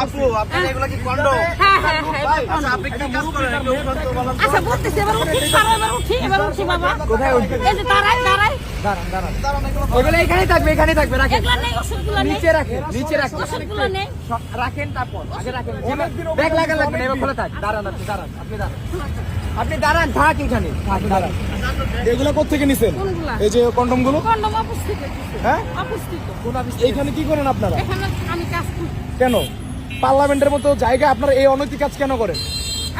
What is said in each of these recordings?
আপু আপনার এগুলা কি কন্ডম? হ্যাঁ আচ্ছা আপনি কি কাজ করেন একটু বলুন তো বলেন। আচ্ছা বলতেছি এবার উঠি বাবা। কোথায় উঠবে? এই যে দাঁড়ান দাঁড়ান এগুলো ওইগুলো এখানেই থাকবে রাখেন। এগুলা নেই, ওষুধগুলো নেই, নিচে রাখেন ওষুধগুলো নেই। রাখেন তারপর আগে রাখেন। ব্যাগ লাগা লাগবে না, এবার খোলা থাক। দাঁড়ান আপনি দাঁড়ান থাক এখানে দাঁড়ান। এগুলো কোত্থেকে নিছেন? কোনগুলা? এই যে কন্ডম গুলো। কন্ডম অপুষ্টিত। হ্যাঁ? অপুষ্টিত। এইখানে কি করেন আপনারা? এখানে আমি কাজ করি। কেন পার্লামেন্টের মতো জায়গায় আপনারা এই অনৈতিক কাজ কেন করেন?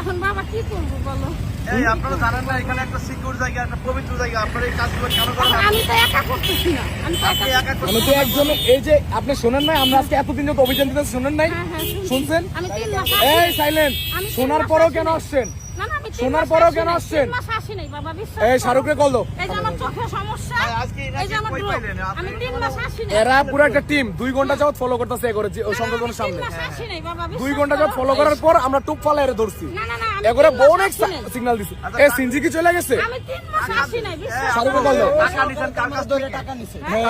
এখন বাবা কি করবো বলো? এই আপনারা জানেন না এখানে একটা সিকিউর জায়গা, একটা পবিত্র জায়গা, আপনারা এই কাজগুলো কেন করেন? আমি তো একা করতেছি না, আমি তো আপনি একা। একা আমি তো একজন, এই যে আপনি শোনেন নাই আমরা আজকে এতদিন যত অভিযান দিতে শুনেন নাই? হ্যাঁ, শুনছি। শুনছেন? আমি 3 মাস এই সাইলেন্ট, আমি 3 শোনার মাস পরেও আসি কেন নাই। আসছেন? না না আমি 3 শোনার মাস পরেও আসি কেন নাই, আসছেন? 3 মাস আসি নাই বাবা, বিশ্বাস এই করো। শাহরুখে কল দাও। এই যে আমার চোখের সমস্যা, আজকে এই যে আমার কই রোগ। পাইলেন? আমি 3 মাস আসি নাই। এরা পুরো একটা টিম 2 ঘন্টা যাবত ফলো করতেছে এ করে ওই সংগঠনের সামনে। 3 মাস আসি নাই বাবা, 2 বিশ্বাস ঘন্টা যাবত করো। ফলো করার পর আমরা টুপ ফালা এর ধরছি। না না না আমি এ করে 3 মাস অনেক আসি নাই। সিগন্যাল দিছে। এই সিনজি কি চলে গেছে? আমি 3 মাস আসি নাই, বিশ্বাস শাহরুখে করো। কল দাও। টাকা নিছেন কার কাছ থেকে? হ্যাঁ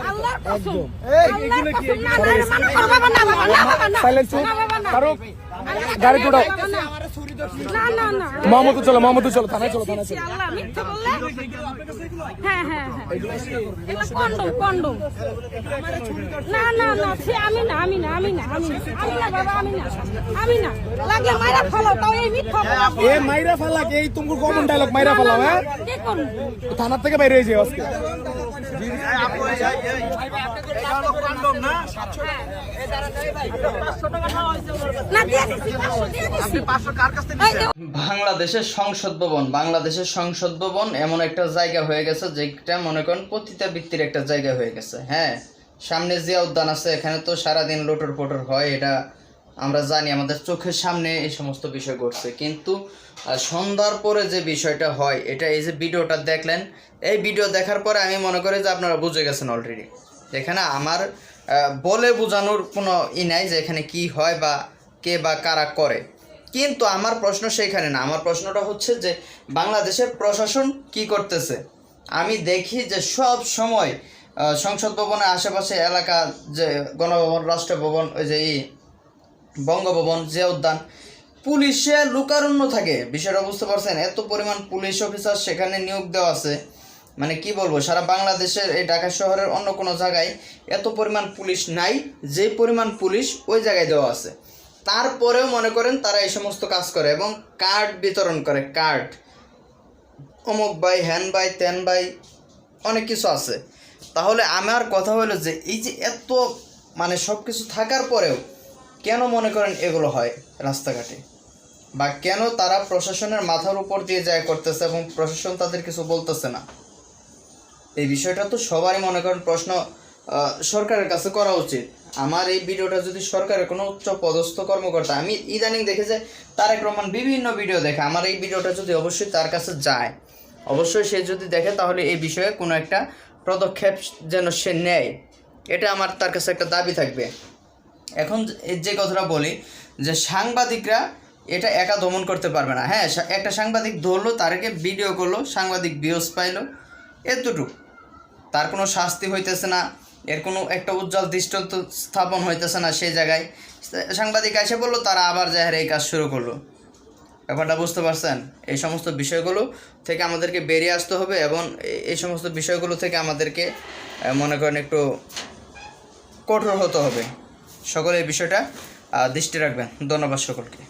আল্লাহর কসম। এই আল্লাহর কসম। না না না বাবা, না বাবা, না বাবা, না। সাইলেন্ট চুপ। না বাবা, না। শাহরুখ আমি- গাড়ি তোড়াও। বাবা, না। না না না মোহাম্মদ চলো থানায় চলো। ছি, আল্লাহ মিথ্যা বললে। হ্যাঁ কন্ডম। না না না ছি, আমি না বাবা, আমি না লাগলে মাইরা ফেলো, তাও এই মিথ্যা বলা। এ মাইরা ফালাক, এই তুমি কমন ডায়লগ মাইরা ফালাও। হ্যাঁ কি করব? থানার থেকে বাইরে হয়ে যায় আজকে। এই আপু এই এটা হলো কন্ডম না? না দিয়ে দিছি, 500 দিয়ে দিছি। 500 কার কাছ থেকে এই নিছেন? বাংলাদেশের সংসদ ভবন এমন একটা জায়গা হয়ে গেছে যেটা মনে করেন পতিতাবৃত্তির একটা জায়গা হয়ে গেছে। হ্যাঁ, সামনে জিয়া উদ্যান আছে, এখানে তো সারাদিন লোটর পোটর হয়, এটা আমরা জানি, আমাদের চোখের সামনে এই সমস্ত বিষয় ঘটছে। কিন্তু সন্ধ্যার পরে যে বিষয়টা হয়, এটা এই যে ভিডিওটা দেখলেন, এই ভিডিও দেখার পরে আমি মনে করি যে আপনারা বুঝে গেছেন অলরেডি। এখানে আমার বলে বোঝানোর কোনো নাই যে এখানে কি হয় বা কে বা কারা করে। কিন্তু আমার প্রশ্ন সেইখানে না, আমার প্রশ্নটা হচ্ছে যে বাংলাদেশের প্রশাসন কি করতেছে। আমি দেখি যে সব সময় সংসদ ভবনের আশেপাশে এলাকা, যে গণভবন, রাষ্ট্রভবন, ওই যে বঙ্গভবন, জিয়া উদ্যান, পুলিশে লোকারণ্য থাকে। বিষয়টা বুঝতে পারছেন? এত পরিমাণ পুলিশ অফিসার সেখানে নিয়োগ দেওয়া আছে, মানে কি বলবো, সারা বাংলাদেশের এই ঢাকা শহরের অন্য কোনো জায়গায় এত পরিমাণ পুলিশ নাই যে পরিমাণ পুলিশ ওই জায়গায় দেওয়া আছে। তারপরেও মনে করেন তারা এই সমস্ত কাজ করে এবং কার্ড বিতরণ করে, কার্ড অমুক ভাই, হ্যান ভাই, তেন ভাই, অনেক কিছু আছে। তাহলে আমার কথা হলো যে এই যে এত মানে সব কিছু থাকার পরেও কেন মনে করেন এগুলো হয় রাস্তাঘাটে, বা কেন তারা প্রশাসনের মাথার উপর দিয়ে যায় করতেছে এবং প্রশাসন তাদের কিছু বলতেছে না? এই বিষয়টা তো সবারই মনে করেন প্রশ্ন সরকারের কাছে করা উচিত। আমার এই ভিডিওটা যদি সরকারের কোনো উচ্চ পদস্থ কর্মকর্তা, আমি ইদানিং দেখে যে তারেক রহমান বিভিন্ন ভিডিও দেখে, আমার এই ভিডিওটা যদি অবশ্যই তার কাছে যায়, অবশ্যই সে যদি দেখে, তাহলে এই বিষয়ে কোনো একটা পদক্ষেপ যেন সে নেয়, এটা আমার তার কাছে একটা দাবি থাকবে। এখন যে কথাটা বলি যে সাংবাদিকরা এটা একা দমন করতে পারবে না। হ্যাঁ, একটা সাংবাদিক ধরলো, তারকে ভিডিও করলো, সাংবাদিক ভিউজ পাইলো, এতটুকু, তার কোনো শাস্তি হইতেছে না, এর কোনো একটা উজ্জ্বল দৃষ্টান্ত স্থাপন হইতেছে না। সেই জায়গায় সাংবাদিক এসে বললো, তারা আবার যায় এই কাজ শুরু করলো। ব্যাপারটা বুঝতে পারছেন? এই সমস্ত বিষয়গুলো থেকে আমাদেরকে বেরিয়ে আসতে হবে এবং এই সমস্ত বিষয়গুলো থেকে আমাদেরকে মনে করেন একটু কঠোর হতে হবে। সকলে এই বিষয়টা দৃষ্টি রাখবেন। ধন্যবাদ সকলকে।